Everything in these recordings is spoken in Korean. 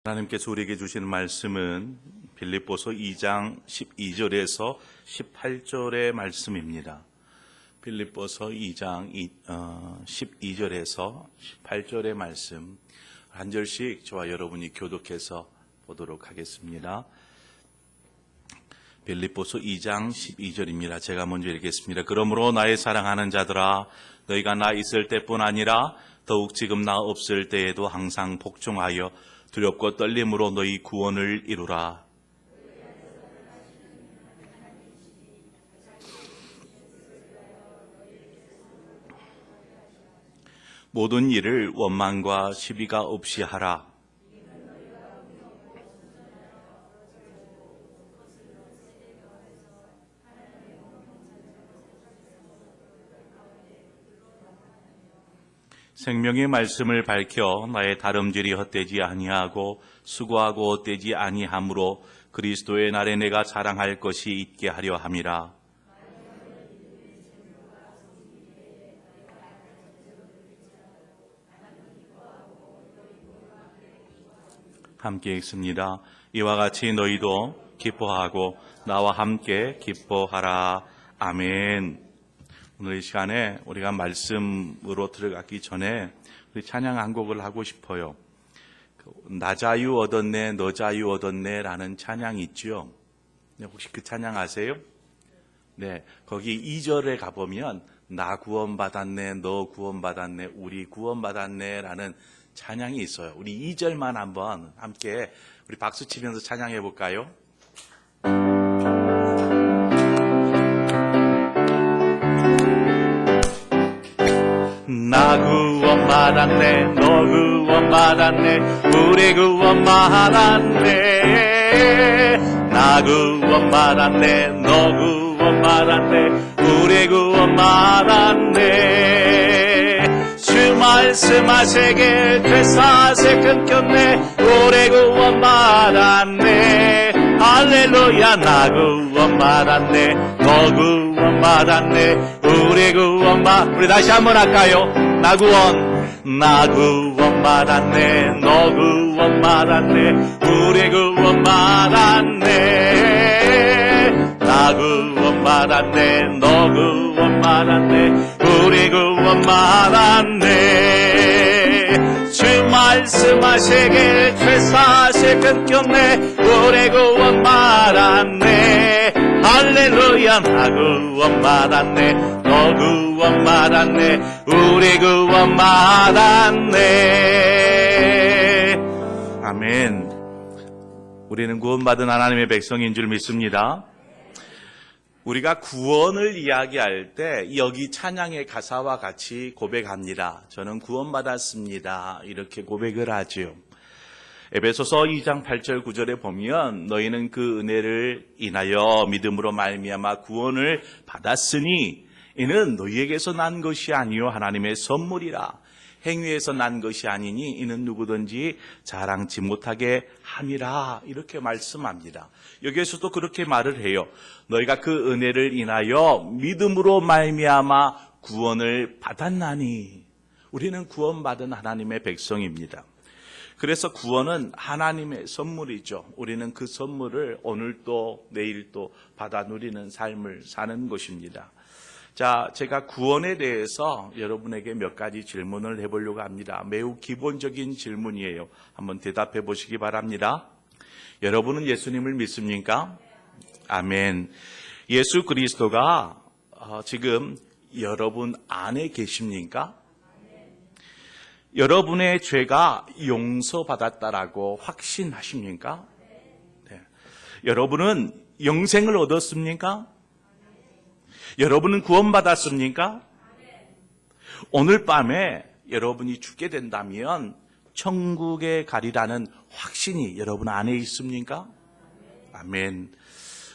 하나님께서 우리에게 주시는 말씀은 빌립보서 2장 12절에서 18절의 말씀입니다. 빌립보서 2장 12절에서 18절의 말씀 한 절씩 저와 여러분이 교독해서 보도록 하겠습니다. 빌립보서 2장 12절입니다. 제가 먼저 읽겠습니다. 그러므로 나의 사랑하는 자들아, 너희가 나 있을 때뿐 아니라 더욱 지금 나 없을 때에도 항상 복종하여 두렵고 떨림으로 너희 구원을 이루라. 모든 일을 원망과 시비가 없이 하라. 생명의 말씀을 밝혀 나의 다름질이 헛되지 아니하고 수고하고 헛되지 아니하므로 그리스도의 날에 내가 자랑할 것이 있게 하려 함이라. 함께 읽습니다. 이와 같이 너희도 기뻐하고 나와 함께 기뻐하라. 아멘. 오늘 이 시간에 우리가 말씀으로 들어가기 전에 우리 찬양 한 곡을 하고 싶어요. 나 자유 얻었네, 너 자유 얻었네 라는 찬양이 있죠. 혹시 그 찬양 아세요? 네, 거기 2절에 가보면 나 구원받았네, 너 구원받았네, 우리 구원받았네 라는 찬양이 있어요. 우리 2절만 한번 함께 우리 박수 치면서 찬양해 볼까요? 나 구원받았네, 너 구원받았네, 우리 구원받았네. 나 구원받았네, 너 구원받았네, 우리 구원받았네. 주 말씀하시길 되사세 끊겼네, 우리 구원받았네. 할렐루야. 나 구원받았네, 너 구원받았네, 우리 우리 다시 한번 할까요? 나 구원받았네, 너 구원받았네, 우리 구원받았네. 나 구원받았네, 너 구원받았네, 우리 구원받았네. 주 말씀하시길 되사시 끊겼네, 우리 구원받았네. 할렐루야. 나 구원받았네, 너 구원받았네, 우리 구원받았네. 아멘. 우리는 구원받은 하나님의 백성인 줄 믿습니다. 우리가 구원을 이야기할 때 여기 찬양의 가사와 같이 고백합니다. 저는 구원받았습니다. 이렇게 고백을 하지요. 에베소서 2장 8절 9절에 보면 너희는 그 은혜를 인하여 믿음으로 말미암아 구원을 받았으니 이는 너희에게서 난 것이 아니요 하나님의 선물이라. 행위에서 난 것이 아니니 이는 누구든지 자랑치 못하게 함이라. 이렇게 말씀합니다. 여기에서도 그렇게 말을 해요. 너희가 그 은혜를 인하여 믿음으로 말미암아 구원을 받았나니. 우리는 구원받은 하나님의 백성입니다. 그래서 구원은 하나님의 선물이죠. 우리는 그 선물을 오늘도 내일도 받아 누리는 삶을 사는 것입니다. 자, 제가 구원에 대해서 여러분에게 몇 가지 질문을 해보려고 합니다. 매우 기본적인 질문이에요. 한번 대답해 보시기 바랍니다. 여러분은 예수님을 믿습니까? 아멘. 예수 그리스도가 지금 여러분 안에 계십니까? 여러분의 죄가 용서받았다라고 확신하십니까? 네. 여러분은 영생을 얻었습니까? 여러분은 구원받았습니까? 오늘 밤에 여러분이 죽게 된다면 천국에 가리라는 확신이 여러분 안에 있습니까? 아멘.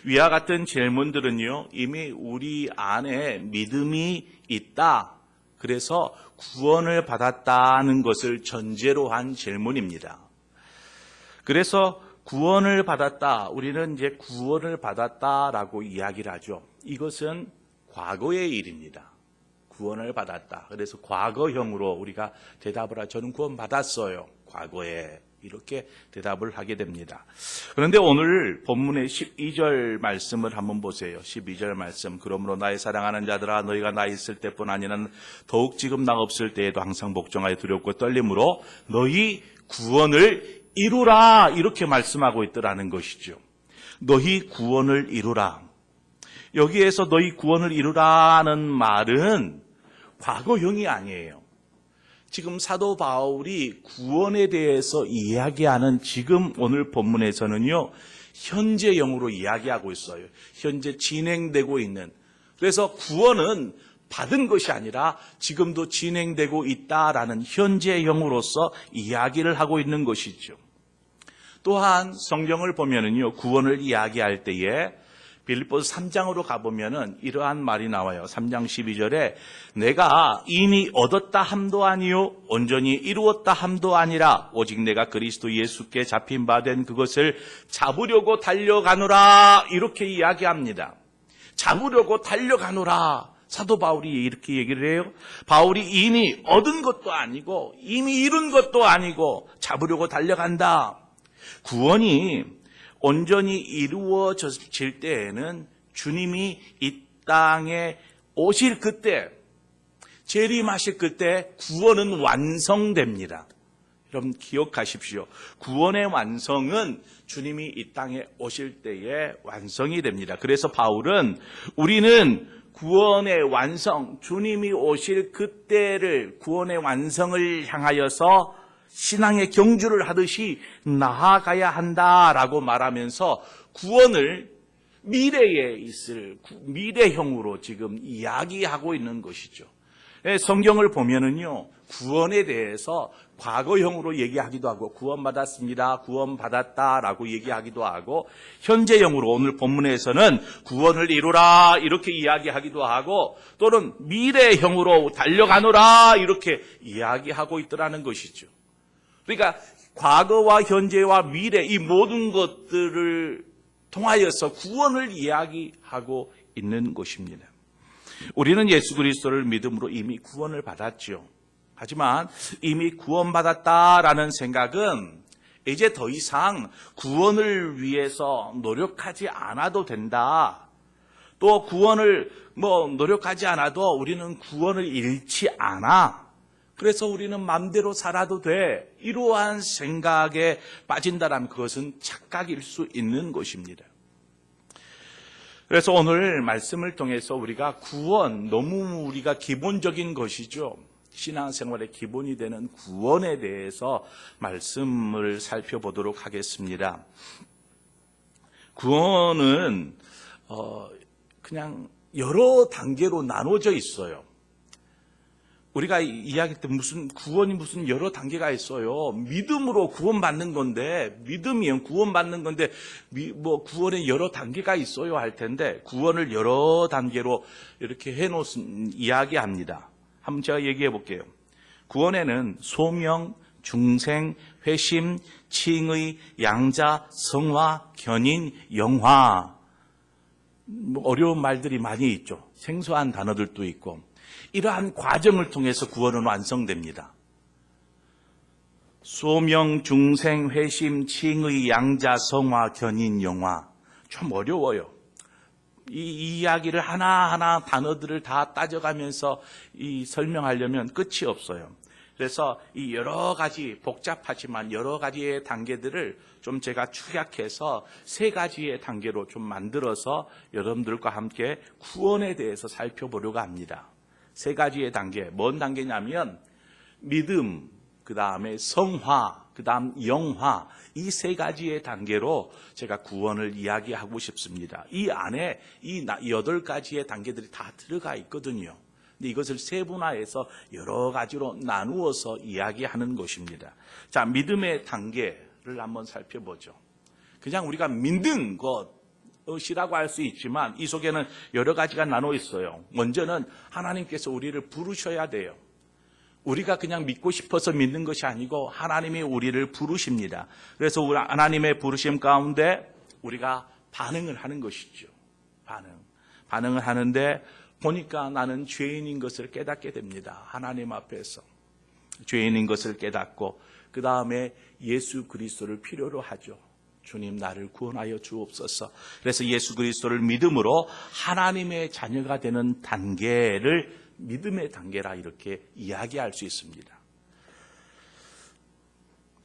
위와 같은 질문들은요, 이미 우리 안에 믿음이 있다. 그래서 구원을 받았다는 것을 전제로 한 질문입니다. 그래서 구원을 받았다. 우리는 이제 구원을 받았다라고 이야기를 하죠. 이것은 과거의 일입니다. 구원을 받았다. 그래서 과거형으로 우리가 대답을 하죠. 저는 구원 받았어요. 과거에. 이렇게 대답을 하게 됩니다. 그런데 오늘 본문의 12절 말씀을 한번 보세요. 12절 말씀. 그러므로 나의 사랑하는 자들아 너희가 나 있을 때뿐 아니라 더욱 지금 나 없을 때에도 항상 복종하여 두렵고 떨림으로 너희 구원을 이루라 이렇게 말씀하고 있더라는 것이죠. 너희 구원을 이루라. 여기에서 너희 구원을 이루라는 말은 과거형이 아니에요. 지금 사도 바울이 구원에 대해서 이야기하는 지금 오늘 본문에서는요, 현재형으로 이야기하고 있어요. 현재 진행되고 있는. 그래서 구원은 받은 것이 아니라 지금도 진행되고 있다라는 현재형으로서 이야기를 하고 있는 것이죠. 또한 성경을 보면은요, 구원을 이야기할 때에 빌립보서 3장으로 가보면은 이러한 말이 나와요. 3장 12절에 내가 이미 얻었다 함도 아니요 온전히 이루었다 함도 아니라 오직 내가 그리스도 예수께 잡힌 바 된 그것을 잡으려고 달려가노라 이렇게 이야기합니다. 잡으려고 달려가노라. 사도 바울이 이렇게 얘기를 해요. 바울이 이미 얻은 것도 아니고 이미 이룬 것도 아니고 잡으려고 달려간다. 구원이 온전히 이루어질 때에는 주님이 이 땅에 오실 그때, 재림하실 그때 구원은 완성됩니다. 여러분 기억하십시오. 구원의 완성은 주님이 이 땅에 오실 때에 완성이 됩니다. 그래서 바울은 우리는 구원의 완성, 주님이 오실 그때를 구원의 완성을 향하여서 신앙의 경주를 하듯이 나아가야 한다라고 말하면서 구원을 미래에 있을 미래형으로 지금 이야기하고 있는 것이죠. 성경을 보면은요, 구원에 대해서 과거형으로 얘기하기도 하고 구원받았습니다, 구원받았다라고 얘기하기도 하고 현재형으로 오늘 본문에서는 구원을 이루라 이렇게 이야기하기도 하고 또는 미래형으로 달려가노라 이렇게 이야기하고 있더라는 것이죠. 그러니까 과거와 현재와 미래 이 모든 것들을 통하여서 구원을 이야기하고 있는 것입니다. 우리는 예수 그리스도를 믿음으로 이미 구원을 받았죠. 하지만 이미 구원받았다라는 생각은 이제 더 이상 구원을 위해서 노력하지 않아도 된다. 또 구원을 노력하지 않아도 우리는 구원을 잃지 않아. 그래서 우리는 마음대로 살아도 돼. 이러한 생각에 빠진다면 그것은 착각일 수 있는 것입니다. 그래서 오늘 말씀을 통해서 우리가 구원, 너무 우리가 기본적인 것이죠. 신앙생활의 기본이 되는 구원에 대해서 말씀을 살펴보도록 하겠습니다. 구원은 그냥 여러 단계로 나눠져 있어요. 우리가 이야기할 때 구원이 무슨 여러 단계가 있어요. 믿음으로 구원받는 건데, 믿음이면 구원받는 건데, 구원에 여러 단계가 있어요 할 텐데, 구원을 여러 단계로 이렇게 해놓은 이야기합니다. 한번 제가 얘기해 볼게요. 구원에는 소명, 중생, 회심, 칭의, 양자, 성화, 견인, 영화. 어려운 말들이 많이 있죠. 생소한 단어들도 있고. 이러한 과정을 통해서 구원은 완성됩니다. 소명, 중생, 회심, 칭의, 양자, 성화, 견인, 영화. 좀 어려워요. 이 이야기를 하나하나 단어들을 다 따져가면서 설명하려면 끝이 없어요. 그래서 이 여러 가지 복잡하지만 여러 가지의 단계들을 좀 제가 축약해서 3가지의 단계로 좀 만들어서 여러분들과 함께 구원에 대해서 살펴보려고 합니다. 3가지의 단계, 뭔 단계냐면 믿음, 그 다음에 성화, 그 다음 영화, 이 3가지의 단계로 제가 구원을 이야기하고 싶습니다. 이 안에 이 8가지의 단계들이 다 들어가 있거든요. 근데 이것을 세분화해서 여러 가지로 나누어서 이야기하는 것입니다. 자, 믿음의 단계를 한번 살펴보죠. 그냥 우리가 믿는 것이라고 할 수 있지만 이 속에는 여러 가지가 나눠 있어요. 먼저는 하나님께서 우리를 부르셔야 돼요. 우리가 그냥 믿고 싶어서 믿는 것이 아니고 하나님이 우리를 부르십니다. 그래서 하나님의 부르심 가운데 우리가 반응을 하는 것이죠. 반응을 하는데 보니까 나는 죄인인 것을 깨닫게 됩니다. 하나님 앞에서 죄인인 것을 깨닫고 그 다음에 예수 그리스도를 필요로 하죠. 주님 나를 구원하여 주옵소서. 그래서 예수 그리스도를 믿음으로 하나님의 자녀가 되는 단계를 믿음의 단계라 이렇게 이야기할 수 있습니다.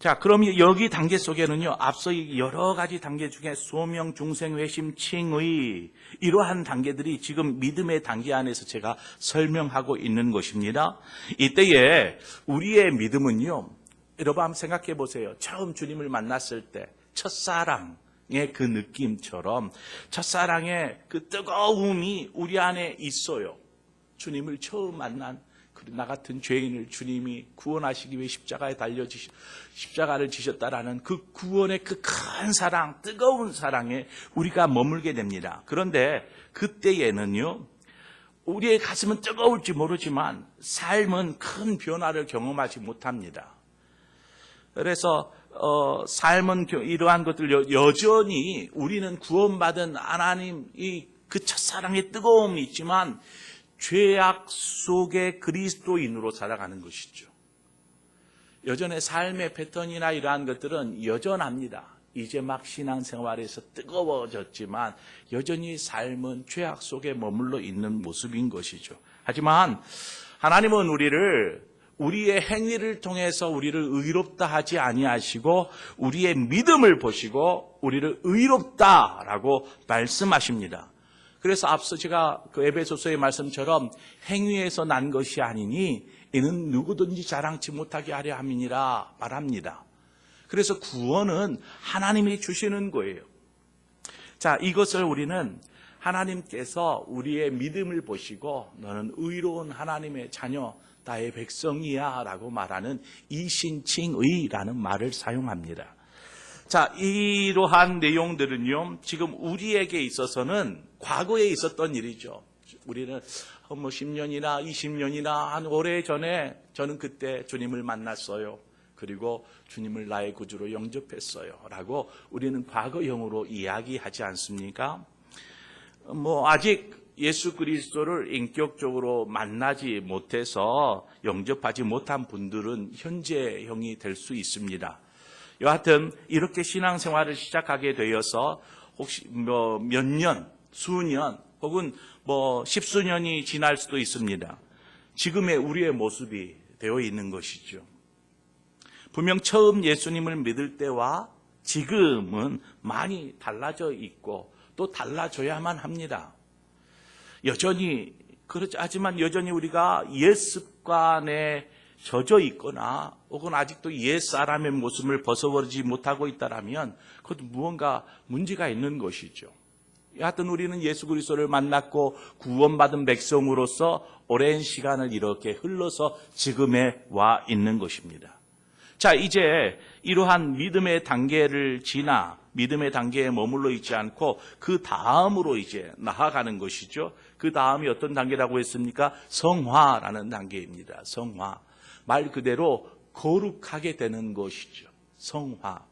자, 그럼 여기 단계 속에는요, 앞서 여러 가지 단계 중에 소명, 중생, 회심, 칭의 이러한 단계들이 지금 믿음의 단계 안에서 제가 설명하고 있는 것입니다. 이때에 우리의 믿음은요, 여러분 한번 생각해 보세요. 처음 주님을 만났을 때 첫사랑의 그 느낌처럼 첫사랑의 그 뜨거움이 우리 안에 있어요. 주님을 처음 만난 나 같은 죄인을 주님이 구원하시기 위해 십자가를 지셨다라는 그 구원의 그 큰 사랑, 뜨거운 사랑에 우리가 머물게 됩니다. 그런데 그때에는요, 우리의 가슴은 뜨거울지 모르지만 삶은 큰 변화를 경험하지 못합니다. 그래서 삶은 이러한 것들 여전히 우리는 구원받은 하나님이 그 첫사랑의 뜨거움이 있지만 죄악 속의 그리스도인으로 살아가는 것이죠. 여전히 삶의 패턴이나 이러한 것들은 여전합니다. 이제 막 신앙생활에서 뜨거워졌지만 여전히 삶은 죄악 속에 머물러 있는 모습인 것이죠. 하지만 하나님은 우리의 행위를 통해서 우리를 의롭다 하지 아니하시고 우리의 믿음을 보시고 우리를 의롭다라고 말씀하십니다. 그래서 앞서 제가 그 에베소서의 말씀처럼 행위에서 난 것이 아니니 이는 누구든지 자랑치 못하게 하려 함이니라 말합니다. 그래서 구원은 하나님이 주시는 거예요. 자, 이것을 우리는 하나님께서 우리의 믿음을 보시고 너는 의로운 하나님의 자녀, 나의 백성이야 라고 말하는 이신칭의라는 말을 사용합니다. 자, 이러한 내용들은요, 지금 우리에게 있어서는 과거에 있었던 일이죠. 우리는 10년이나 20년이나 한 오래전에 저는 그때 주님을 만났어요. 그리고 주님을 나의 구주로 영접했어요. 라고 우리는 과거형으로 이야기하지 않습니까? 아직 예수 그리스도를 인격적으로 만나지 못해서 영접하지 못한 분들은 현재형이 될 수 있습니다. 여하튼 이렇게 신앙생활을 시작하게 되어서 혹시 몇 년, 수년 혹은 십수년이 지날 수도 있습니다. 지금의 우리의 모습이 되어 있는 것이죠. 분명 처음 예수님을 믿을 때와 지금은 많이 달라져 있고 또 달라져야만 합니다. 여전히 하지만 여전히 우리가 옛 습관에 젖어 있거나 혹은 아직도 옛 사람의 모습을 벗어버리지 못하고 있다면 그것도 무언가 문제가 있는 것이죠. 하여튼 우리는 예수 그리스도를 만났고 구원받은 백성으로서 오랜 시간을 이렇게 흘러서 지금에 와 있는 것입니다. 자, 이제 이러한 믿음의 단계를 지나 믿음의 단계에 머물러 있지 않고 그 다음으로 이제 나아가는 것이죠. 그 다음이 어떤 단계라고 했습니까? 성화라는 단계입니다. 성화. 말 그대로 거룩하게 되는 것이죠. 성화.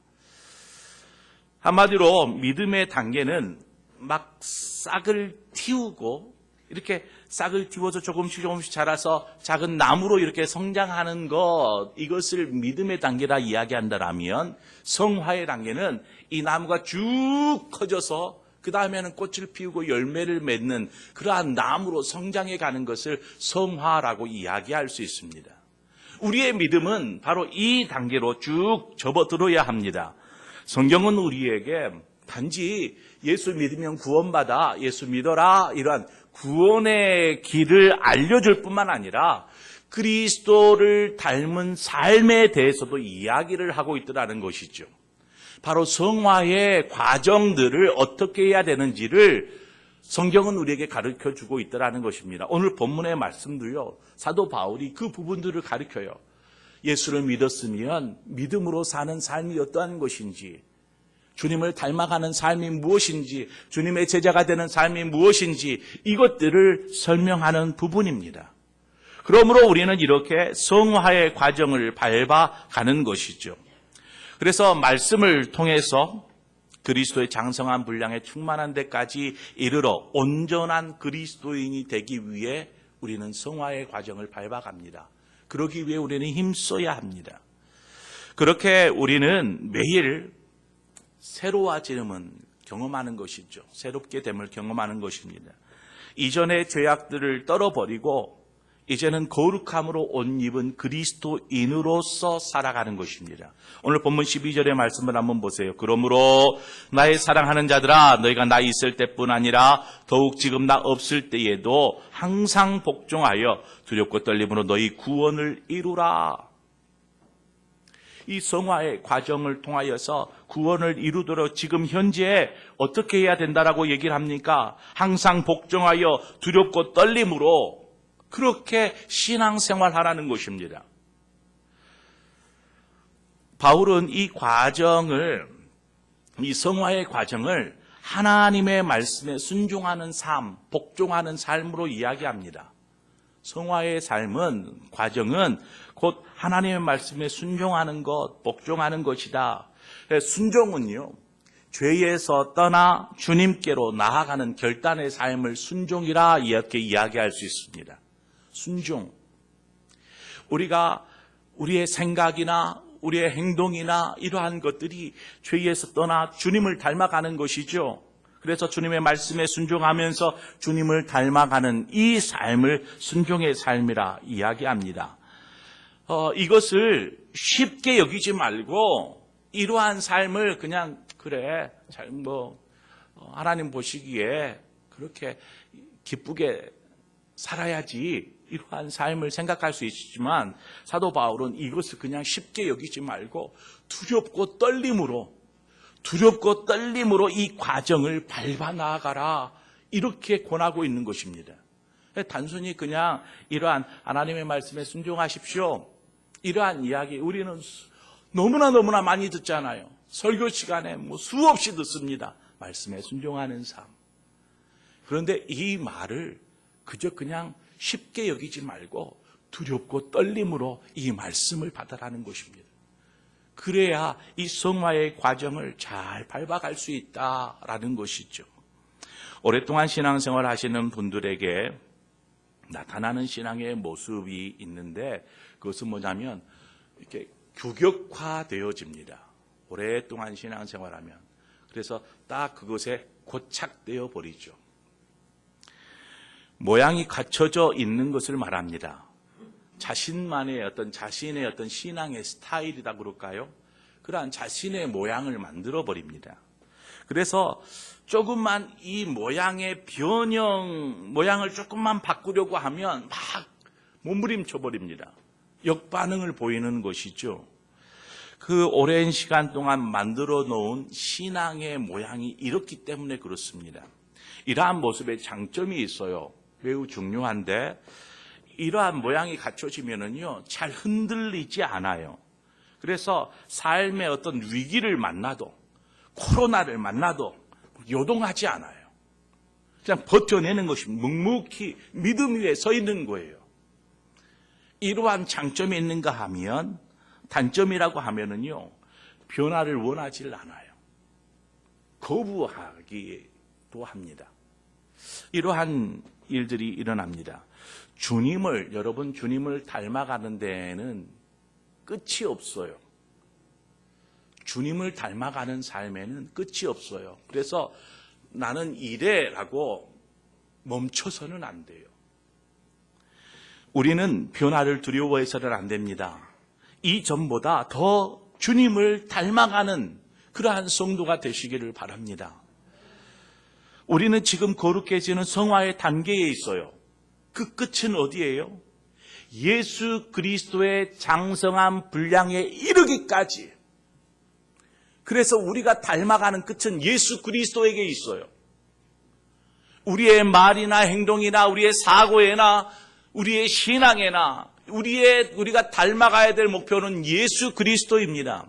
한마디로 믿음의 단계는 막 싹을 틔우고 이렇게 싹을 틔워서 조금씩 자라서 작은 나무로 이렇게 성장하는 것, 이것을 믿음의 단계라 이야기한다면 성화의 단계는 이 나무가 쭉 커져서 그 다음에는 꽃을 피우고 열매를 맺는 그러한 나무로 성장해 가는 것을 성화라고 이야기할 수 있습니다. 우리의 믿음은 바로 이 단계로 쭉 접어들어야 합니다. 성경은 우리에게 단지 예수 믿으면 구원받아, 예수 믿어라, 이러한 구원의 길을 알려줄 뿐만 아니라 그리스도를 닮은 삶에 대해서도 이야기를 하고 있더라는 것이죠. 바로 성화의 과정들을 어떻게 해야 되는지를 성경은 우리에게 가르쳐주고 있더라는 것입니다. 오늘 본문의 말씀도요, 사도 바울이 그 부분들을 가르쳐요. 예수를 믿었으면 믿음으로 사는 삶이 어떠한 것인지, 주님을 닮아가는 삶이 무엇인지, 주님의 제자가 되는 삶이 무엇인지, 이것들을 설명하는 부분입니다. 그러므로 우리는 이렇게 성화의 과정을 밟아가는 것이죠. 그래서 말씀을 통해서 그리스도의 장성한 분량에 충만한 데까지 이르러 온전한 그리스도인이 되기 위해 우리는 성화의 과정을 밟아갑니다. 그러기 위해 우리는 힘써야 합니다. 그렇게 우리는 매일 새로워짐을 경험하는 것이죠. 새롭게 됨을 경험하는 것입니다. 이전의 죄악들을 떨어버리고 이제는 거룩함으로 옷 입은 그리스도인으로서 살아가는 것입니다. 오늘 본문 12절의 말씀을 한번 보세요. 그러므로 나의 사랑하는 자들아, 너희가 나 있을 때뿐 아니라 더욱 지금 나 없을 때에도 항상 복종하여 두렵고 떨림으로 너희 구원을 이루라. 이 성화의 과정을 통하여서 구원을 이루도록 지금 현재 어떻게 해야 된다라고 얘기를 합니까? 항상 복종하여 두렵고 떨림으로 그렇게 신앙생활하라는 것입니다. 바울은 이 과정을, 이 성화의 과정을 하나님의 말씀에 순종하는 삶, 복종하는 삶으로 이야기합니다. 성화의 삶은, 과정은 곧 하나님의 말씀에 순종하는 것, 복종하는 것이다. 순종은요, 죄에서 떠나 주님께로 나아가는 결단의 삶을 순종이라 이렇게 이야기할 수 있습니다. 순종. 우리가 우리의 생각이나 우리의 행동이나 이러한 것들이 죄에서 떠나 주님을 닮아가는 것이죠. 그래서 주님의 말씀에 순종하면서 주님을 닮아가는 이 삶을 순종의 삶이라 이야기합니다. 이것을 쉽게 여기지 말고 이러한 삶을 그냥 그래 하나님 보시기에 그렇게 기쁘게 살아야지 이러한 삶을 생각할 수 있지만 사도 바울은 이것을 그냥 쉽게 여기지 말고 두렵고 떨림으로 이 과정을 밟아 나아가라 이렇게 권하고 있는 것입니다. 단순히 그냥 이러한 하나님의 말씀에 순종하십시오 이러한 이야기 우리는 너무나 많이 듣잖아요. 설교 시간에 수없이 듣습니다. 말씀에 순종하는 삶. 그런데 이 말을 그저 그냥 쉽게 여기지 말고 두렵고 떨림으로 이 말씀을 받아라는 것입니다. 그래야 이 성화의 과정을 잘 밟아갈 수 있다라는 것이죠. 오랫동안 신앙생활 하시는 분들에게 나타나는 신앙의 모습이 있는데 그것은 뭐냐면 이렇게 규격화되어집니다. 오랫동안 신앙생활하면. 그래서 딱 그것에 고착되어 버리죠. 모양이 갖춰져 있는 것을 말합니다. 자신의 어떤 신앙의 스타일이다 그럴까요? 그러한 자신의 모양을 만들어 버립니다. 그래서 조금만 이 모양의 모양을 조금만 바꾸려고 하면 막 몸부림쳐 버립니다. 역반응을 보이는 것이죠. 그 오랜 시간 동안 만들어 놓은 신앙의 모양이 이렇기 때문에 그렇습니다. 이러한 모습에 장점이 있어요. 매우 중요한데 이러한 모양이 갖춰지면은요 잘 흔들리지 않아요. 그래서 삶의 어떤 위기를 만나도 코로나를 만나도 요동하지 않아요. 그냥 버텨내는 것이 묵묵히 믿음 위에 서 있는 거예요. 이러한 장점이 있는가 하면 단점이라고 하면은요 변화를 원하지를 않아요. 거부하기도 합니다. 이러한 일들이 일어납니다. 여러분 주님을 닮아가는 데에는 끝이 없어요. 주님을 닮아가는 삶에는 끝이 없어요. 그래서 나는 이래라고 멈춰서는 안 돼요. 우리는 변화를 두려워해서는 안 됩니다. 이전보다 더 주님을 닮아가는 그러한 성도가 되시기를 바랍니다. 우리는 지금 거룩해지는 성화의 단계에 있어요. 그 끝은 어디예요? 예수 그리스도의 장성한 분량에 이르기까지. 그래서 우리가 닮아가는 끝은 예수 그리스도에게 있어요. 우리의 말이나 행동이나 우리의 사고에나 우리의 신앙에나 우리가 닮아가야 될 목표는 예수 그리스도입니다.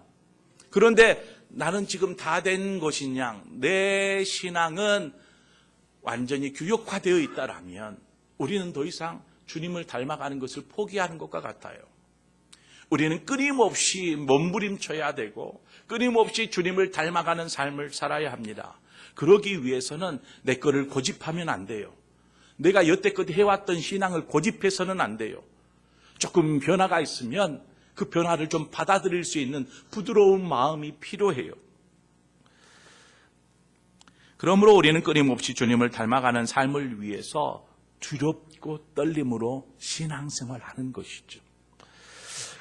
그런데 나는 지금 다 된 것이냐? 내 신앙은 완전히 규격화되어 있다라면 우리는 더 이상 주님을 닮아가는 것을 포기하는 것과 같아요. 우리는 끊임없이 몸부림쳐야 되고 끊임없이 주님을 닮아가는 삶을 살아야 합니다. 그러기 위해서는 내 거를 고집하면 안 돼요. 내가 여태껏 해왔던 신앙을 고집해서는 안 돼요. 조금 변화가 있으면 그 변화를 좀 받아들일 수 있는 부드러운 마음이 필요해요. 그러므로 우리는 끊임없이 주님을 닮아가는 삶을 위해서 두렵고 떨림으로 신앙생활하는 것이죠.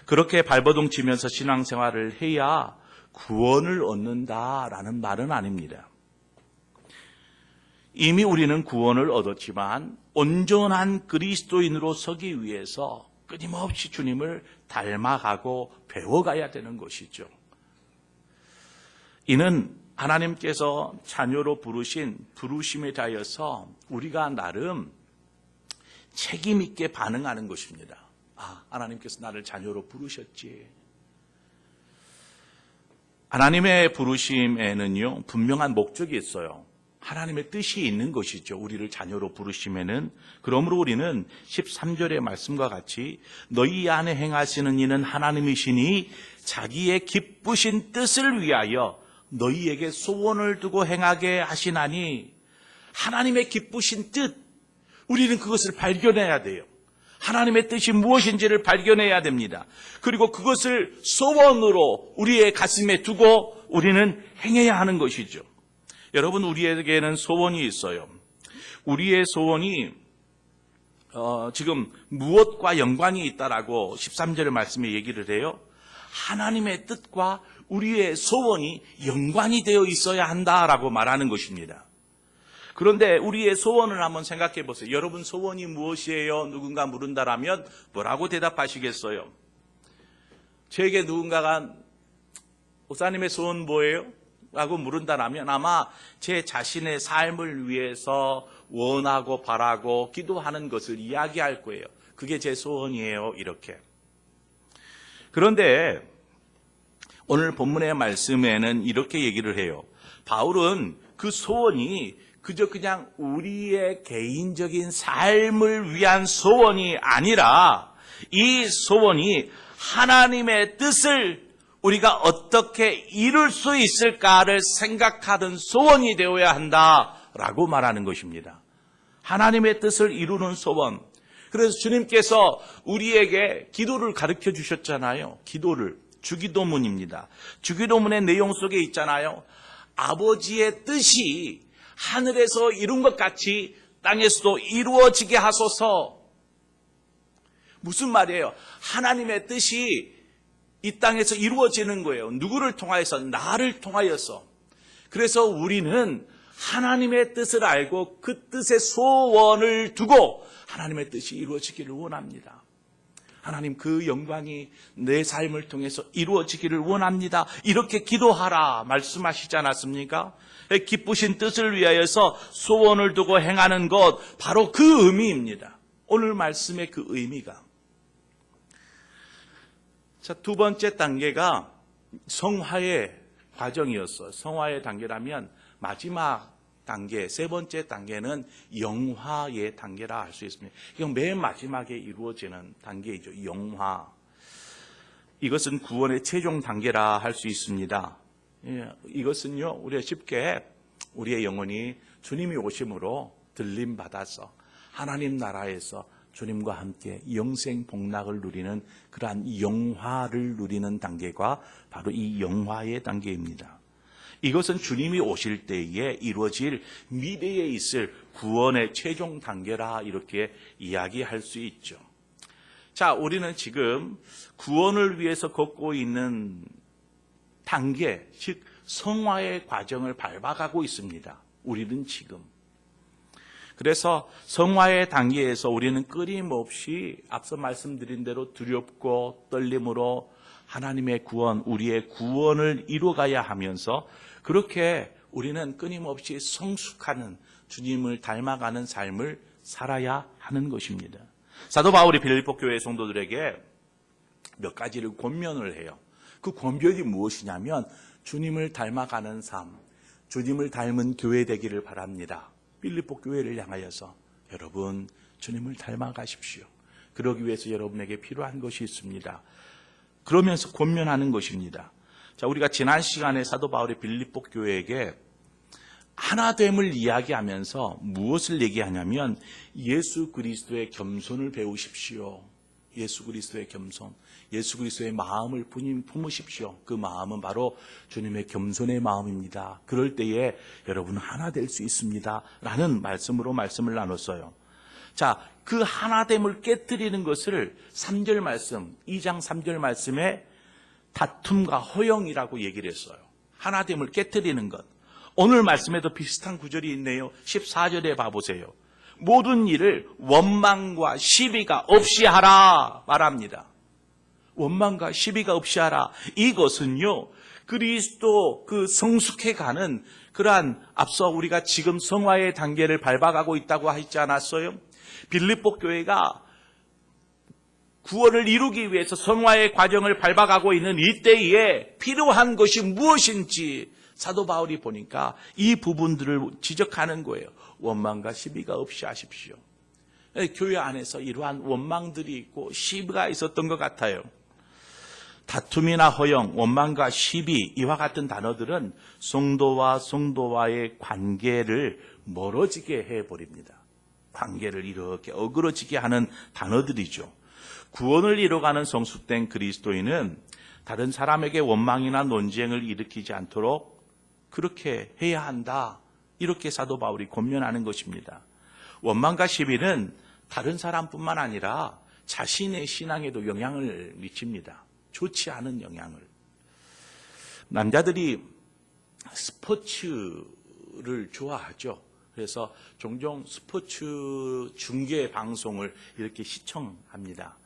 그렇게 발버둥 치면서 신앙생활을 해야 구원을 얻는다라는 말은 아닙니다. 이미 우리는 구원을 얻었지만 온전한 그리스도인으로 서기 위해서 끊임없이 주님을 닮아가고 배워가야 되는 것이죠. 이는 하나님께서 자녀로 부르신 부르심에 대하여서 우리가 나름 책임 있게 반응하는 것입니다. 아, 하나님께서 나를 자녀로 부르셨지. 하나님의 부르심에는요, 분명한 목적이 있어요. 하나님의 뜻이 있는 것이죠. 우리를 자녀로 부르심에는. 그러므로 우리는 13절의 말씀과 같이 너희 안에 행하시는 이는 하나님이시니 자기의 기쁘신 뜻을 위하여 너희에게 소원을 두고 행하게 하시나니, 하나님의 기쁘신 뜻, 우리는 그것을 발견해야 돼요. 하나님의 뜻이 무엇인지를 발견해야 됩니다. 그리고 그것을 소원으로 우리의 가슴에 두고 우리는 행해야 하는 것이죠. 여러분, 우리에게는 소원이 있어요. 우리의 소원이 지금 무엇과 연관이 있다라고 13절의 말씀에 얘기를 해요. 하나님의 뜻과 우리의 소원이 연관이 되어 있어야 한다라고 말하는 것입니다. 그런데 우리의 소원을 한번 생각해 보세요. 여러분 소원이 무엇이에요? 누군가 물은다라면 뭐라고 대답하시겠어요? 저에게 누군가가 목사님의 소원 뭐예요? 라고 물은다라면 아마 제 자신의 삶을 위해서 원하고 바라고 기도하는 것을 이야기할 거예요. 그게 제 소원이에요. 이렇게. 그런데 오늘 본문의 말씀에는 이렇게 얘기를 해요. 바울은 그 소원이 그저 그냥 우리의 개인적인 삶을 위한 소원이 아니라 이 소원이 하나님의 뜻을 우리가 어떻게 이룰 수 있을까를 생각하던 소원이 되어야 한다라고 말하는 것입니다. 하나님의 뜻을 이루는 소원. 그래서 주님께서 우리에게 기도를 가르쳐 주셨잖아요. 기도를. 주기도문입니다. 주기도문의 내용 속에 있잖아요. 아버지의 뜻이 하늘에서 이룬 것 같이 땅에서도 이루어지게 하소서. 무슨 말이에요? 하나님의 뜻이 이 땅에서 이루어지는 거예요. 누구를 통하여서? 나를 통하여서. 그래서 우리는 하나님의 뜻을 알고 그 뜻의 소원을 두고 하나님의 뜻이 이루어지기를 원합니다. 하나님, 그 영광이 내 삶을 통해서 이루어지기를 원합니다. 이렇게 기도하라 말씀하시지 않았습니까? 기쁘신 뜻을 위하여서 소원을 두고 행하는 것, 바로 그 의미입니다. 오늘 말씀의 그 의미가. 자, 두 번째 단계가 성화의 과정이었어요. 성화의 단계라면 마지막 단계, 세 번째 단계는 영화의 단계라 할 수 있습니다. 이건 맨 마지막에 이루어지는 단계이죠. 영화. 이것은 구원의 최종 단계라 할 수 있습니다. 이것은요, 우리가 쉽게 우리의 영혼이 주님이 오심으로 들림받아서 하나님 나라에서 주님과 함께 영생 복락을 누리는 그러한 영화를 누리는 단계가 바로 이 영화의 단계입니다. 이것은 주님이 오실 때에 이루어질 미래에 있을 구원의 최종 단계라 이렇게 이야기할 수 있죠. 자, 우리는 지금 구원을 위해서 걷고 있는 단계, 즉 성화의 과정을 밟아가고 있습니다. 우리는 지금. 그래서 성화의 단계에서 우리는 끊임없이 앞서 말씀드린 대로 두렵고 떨림으로 하나님의 구원, 우리의 구원을 이루어가야 하면서 그렇게 우리는 끊임없이 성숙하는 주님을 닮아가는 삶을 살아야 하는 것입니다. 사도 바울이 빌립보 교회 성도들에게 몇 가지를 권면을 해요. 그 권면이 무엇이냐면 주님을 닮아가는 삶, 주님을 닮은 교회 되기를 바랍니다. 빌립보 교회를 향하여서 여러분 주님을 닮아가십시오. 그러기 위해서 여러분에게 필요한 것이 있습니다. 그러면서 권면하는 것입니다. 자, 우리가 지난 시간에 사도 바울이 빌립보 교회에게 하나됨을 이야기하면서 무엇을 얘기하냐면 예수 그리스도의 겸손을 배우십시오. 예수 그리스도의 겸손, 예수 그리스도의 마음을 품으십시오. 그 마음은 바로 주님의 겸손의 마음입니다. 그럴 때에 여러분은 하나 될 수 있습니다. 라는 말씀으로 말씀을 나눴어요. 자, 그 하나됨을 깨뜨리는 것을 3절 말씀, 2장 3절 말씀에 다툼과 허영이라고 얘기를 했어요. 하나됨을 깨뜨리는 것. 오늘 말씀에도 비슷한 구절이 있네요. 14절에 봐보세요. 모든 일을 원망과 시비가 없이 하라 말합니다. 원망과 시비가 없이 하라. 이것은요, 그리스도 그 성숙해가는 그러한 앞서 우리가 지금 성화의 단계를 밟아가고 있다고 하지 않았어요? 빌립보 교회가 구원을 이루기 위해서 성화의 과정을 밟아가고 있는 이때에 필요한 것이 무엇인지 사도 바울이 보니까 이 부분들을 지적하는 거예요. 원망과 시비가 없이 하십시오. 교회 안에서 이러한 원망들이 있고 시비가 있었던 것 같아요. 다툼이나 허영, 원망과 시비 이와 같은 단어들은 성도와 성도와의 관계를 멀어지게 해버립니다. 관계를 이렇게 어그러지게 하는 단어들이죠. 구원을 이뤄가는 성숙된 그리스도인은 다른 사람에게 원망이나 논쟁을 일으키지 않도록 그렇게 해야 한다. 이렇게 사도 바울이 권면하는 것입니다. 원망과 시비는 다른 사람뿐만 아니라 자신의 신앙에도 영향을 미칩니다. 좋지 않은 영향을. 남자들이 스포츠를 좋아하죠. 그래서 종종 스포츠 중계 방송을 이렇게 시청합니다.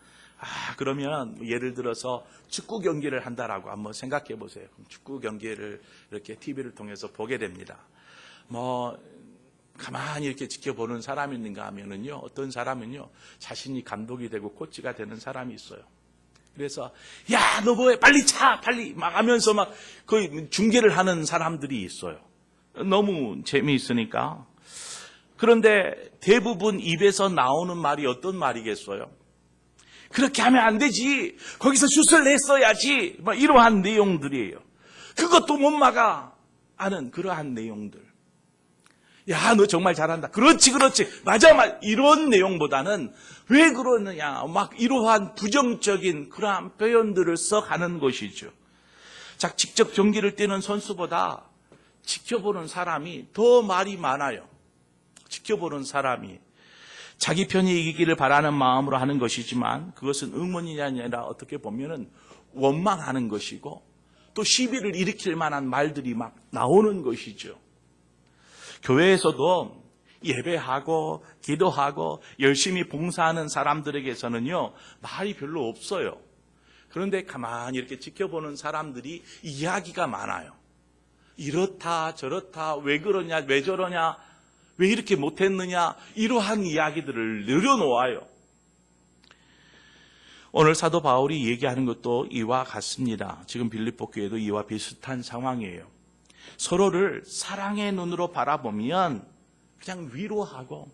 그러면 예를 들어서 축구 경기를 한다라고 한번 생각해 보세요. 축구 경기를 이렇게 TV를 통해서 보게 됩니다. 가만히 이렇게 지켜보는 사람이 있는가 하면은요, 어떤 사람은요, 자신이 감독이 되고 코치가 되는 사람이 있어요. 그래서, 야, 너 뭐해? 빨리 차! 빨리! 막 하면서 막 그 중계를 하는 사람들이 있어요. 너무 재미있으니까. 그런데 대부분 입에서 나오는 말이 어떤 말이겠어요? 그렇게 하면 안 되지. 거기서 슛을 냈어야지. 막 이러한 내용들이에요. 그것도 못 막아. 하는 그러한 내용들. 야, 너 정말 잘한다. 그렇지. 맞아. 이런 내용보다는 왜 그러느냐. 막 이러한 부정적인 그러한 표현들을 써가는 것이죠. 자, 직접 경기를 뛰는 선수보다 지켜보는 사람이 더 말이 많아요. 지켜보는 사람이. 자기 편이 이기기를 바라는 마음으로 하는 것이지만 그것은 응원이 아니라 어떻게 보면은 원망하는 것이고 또 시비를 일으킬 만한 말들이 막 나오는 것이죠. 교회에서도 예배하고 기도하고 열심히 봉사하는 사람들에게서는요, 말이 별로 없어요. 그런데 가만히 이렇게 지켜보는 사람들이 이야기가 많아요. 이렇다 저렇다 왜 그러냐 왜 저러냐 왜 이렇게 못했느냐 이러한 이야기들을 늘어놓아요. 오늘 사도 바울이 얘기하는 것도 이와 같습니다. 지금 빌립보 교회도 이와 비슷한 상황이에요. 서로를 사랑의 눈으로 바라보면 그냥 위로하고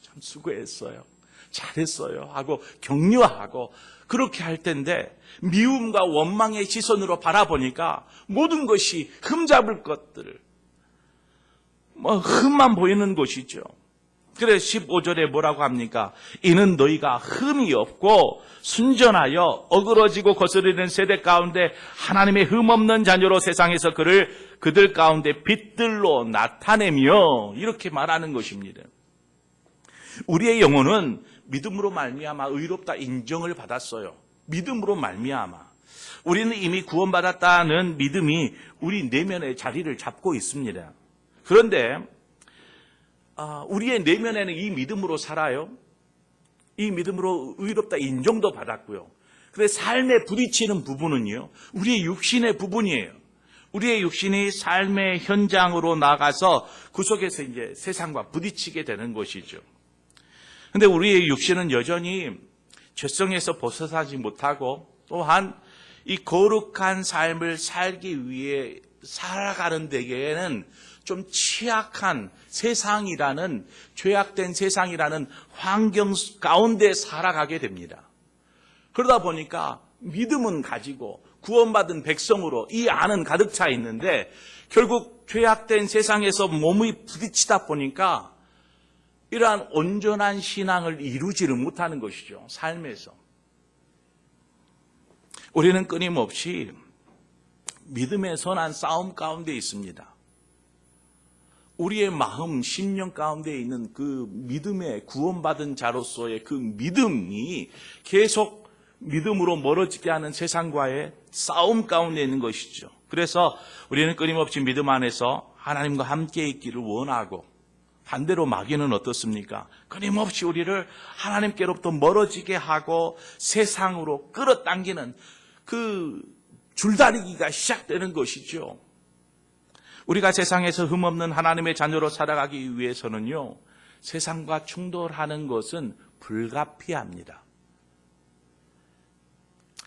참 수고했어요. 잘했어요 하고 격려하고 그렇게 할 텐데 미움과 원망의 시선으로 바라보니까 모든 것이 흠잡을 것들 흠만 보이는 것이죠. 그래 15절에 뭐라고 합니까? 이는 너희가 흠이 없고 순전하여 어그러지고 거스르는 세대 가운데 하나님의 흠없는 자녀로 세상에서 그들 가운데 빛들로 나타내며 이렇게 말하는 것입니다. 우리의 영혼은 믿음으로 말미암아 의롭다 인정을 받았어요. 믿음으로 말미암아 우리는 이미 구원받았다는 믿음이 우리 내면에 자리를 잡고 있습니다. 그런데 우리의 내면에는 이 믿음으로 살아요. 이 믿음으로 의롭다 인정도 받았고요. 그런데 삶에 부딪히는 부분은요, 우리의 육신의 부분이에요. 우리의 육신이 삶의 현장으로 나가서 그 속에서 이제 세상과 부딪히게 되는 것이죠. 그런데 우리의 육신은 여전히 죄성에서 벗어나지 못하고 또한 이 거룩한 삶을 살기 위해 살아가는 데에는 좀 취약한 세상이라는 죄악된 세상이라는 환경 가운데 살아가게 됩니다. 그러다 보니까 믿음은 가지고 구원받은 백성으로 이 안은 가득 차 있는데 결국 죄악된 세상에서 몸이 부딪히다 보니까 이러한 온전한 신앙을 이루지를 못하는 것이죠. 삶에서. 우리는 끊임없이 믿음의 선한 싸움 가운데 있습니다. 우리의 마음, 심령 가운데 있는 그 믿음의 구원받은 자로서의 그 믿음이 계속 믿음으로 멀어지게 하는 세상과의 싸움 가운데 있는 것이죠. 그래서 우리는 끊임없이 믿음 안에서 하나님과 함께 있기를 원하고, 반대로 마귀는 어떻습니까? 끊임없이 우리를 하나님께로부터 멀어지게 하고 세상으로 끌어당기는 그 줄다리기가 시작되는 것이죠. 우리가 세상에서 흠없는 하나님의 자녀로 살아가기 위해서는요, 세상과 충돌하는 것은 불가피합니다.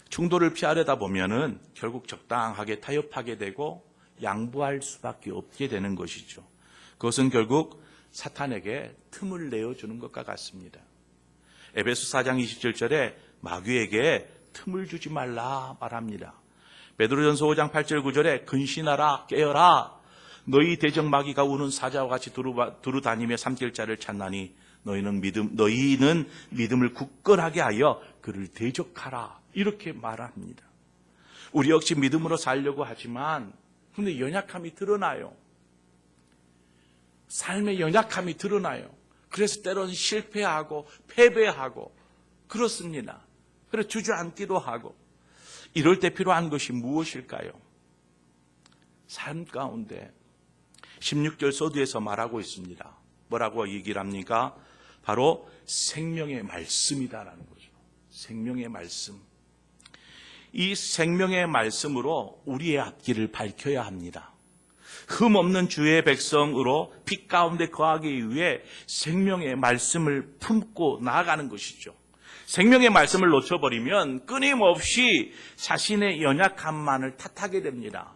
충돌을 피하려다 보면은 결국 적당하게 타협하게 되고 양보할 수밖에 없게 되는 것이죠. 그것은 결국 사탄에게 틈을 내어주는 것과 같습니다. 에베소 4장 27절에 마귀에게 틈을 주지 말라 말합니다. 베드로전서 5장 8절 9절에 근신하라 깨어라 너희 대적 마귀가 우는 사자와 같이 두루다니며 삼킬 자를 찾나니 너희는 믿음을 굳건하게 하여 그를 대적하라 이렇게 말합니다. 우리 역시 믿음으로 살려고 하지만 근데 연약함이 드러나요. 삶의 연약함이 드러나요. 그래서 때로는 실패하고 패배하고 그렇습니다. 그래서 주저앉기도 하고 이럴 때 필요한 것이 무엇일까요? 삶 가운데 16절 서두에서 말하고 있습니다. 뭐라고 얘기를 합니까? 바로 생명의 말씀이다라는 거죠. 생명의 말씀. 이 생명의 말씀으로 우리의 앞길을 밝혀야 합니다. 흠없는 주의 백성으로 빛 가운데 거하기 위해 생명의 말씀을 품고 나아가는 것이죠. 생명의 말씀을 놓쳐버리면 끊임없이 자신의 연약함만을 탓하게 됩니다.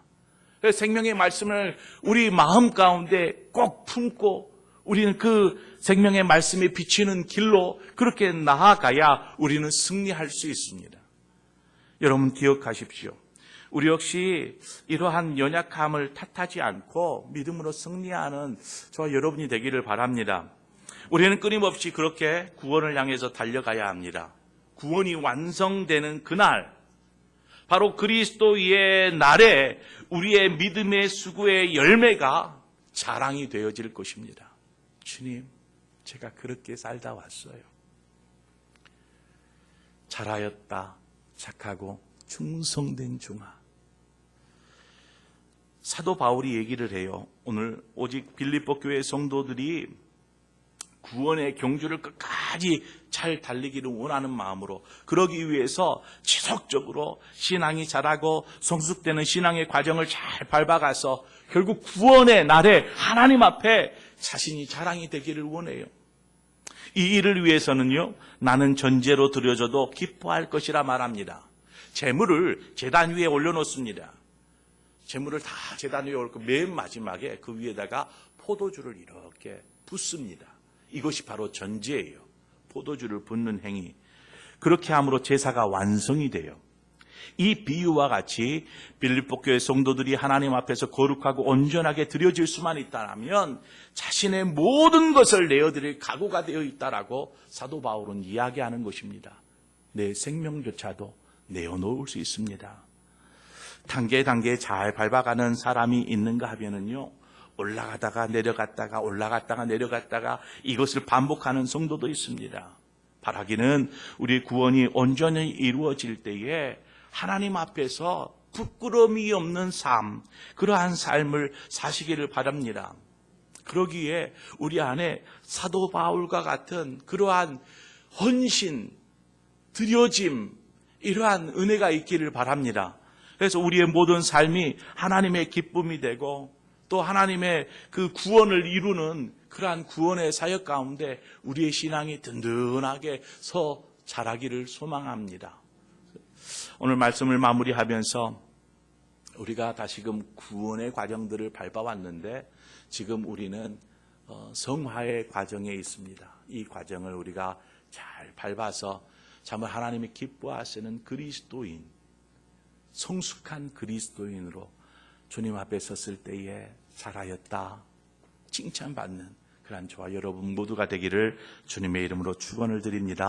그래서 생명의 말씀을 우리 마음 가운데 꼭 품고 우리는 그 생명의 말씀이 비치는 길로 그렇게 나아가야 우리는 승리할 수 있습니다. 여러분 기억하십시오. 우리 역시 이러한 연약함을 탓하지 않고 믿음으로 승리하는 저와 여러분이 되기를 바랍니다. 우리는 끊임없이 그렇게 구원을 향해서 달려가야 합니다. 구원이 완성되는 그날, 바로 그리스도의 날에 우리의 믿음의 수고의 열매가 자랑이 되어질 것입니다. 주님, 제가 그렇게 살다 왔어요. 잘하였다, 착하고 충성된 종아. 사도 바울이 얘기를 해요. 오늘 오직 빌립보 교회 성도들이 구원의 경주를 끝까지 잘 달리기를 원하는 마음으로 그러기 위해서 지속적으로 신앙이 자라고 성숙되는 신앙의 과정을 잘 밟아가서 결국 구원의 날에 하나님 앞에 자신이 자랑이 되기를 원해요. 이 일을 위해서는요, 나는 전제로 드려져도 기뻐할 것이라 말합니다. 재물을 제단 위에 올려놓습니다. 재물을 다 제단 위에 올고 맨 마지막에 그 위에다가 포도주를 이렇게 붓습니다. 이것이 바로 전제예요. 포도주를 붓는 행위. 그렇게 함으로 제사가 완성이 돼요. 이 비유와 같이 빌립보 교회 성도들이 하나님 앞에서 거룩하고 온전하게 드려질 수만 있다면 자신의 모든 것을 내어드릴 각오가 되어 있다라고 사도 바울은 이야기하는 것입니다. 내 생명조차도 내어놓을 수 있습니다. 단계 잘 밟아가는 사람이 있는가 하면은요, 올라가다가 내려갔다가 올라갔다가 내려갔다가 이것을 반복하는 성도도 있습니다. 바라기는 우리 구원이 온전히 이루어질 때에 하나님 앞에서 부끄러움이 없는 삶, 그러한 삶을 사시기를 바랍니다. 그러기에 우리 안에 사도 바울과 같은 그러한 헌신, 드려짐, 이러한 은혜가 있기를 바랍니다. 그래서 우리의 모든 삶이 하나님의 기쁨이 되고 또 하나님의 그 구원을 이루는 그러한 구원의 사역 가운데 우리의 신앙이 든든하게 서 자라기를 소망합니다. 오늘 말씀을 마무리하면서 우리가 다시금 구원의 과정들을 밟아왔는데 지금 우리는 성화의 과정에 있습니다. 이 과정을 우리가 잘 밟아서 정말 하나님이 기뻐하시는 그리스도인, 성숙한 그리스도인으로 주님 앞에 섰을 때에 잘하였다, 칭찬받는 그런 저와 여러분 모두가 되기를 주님의 이름으로 축원을 드립니다.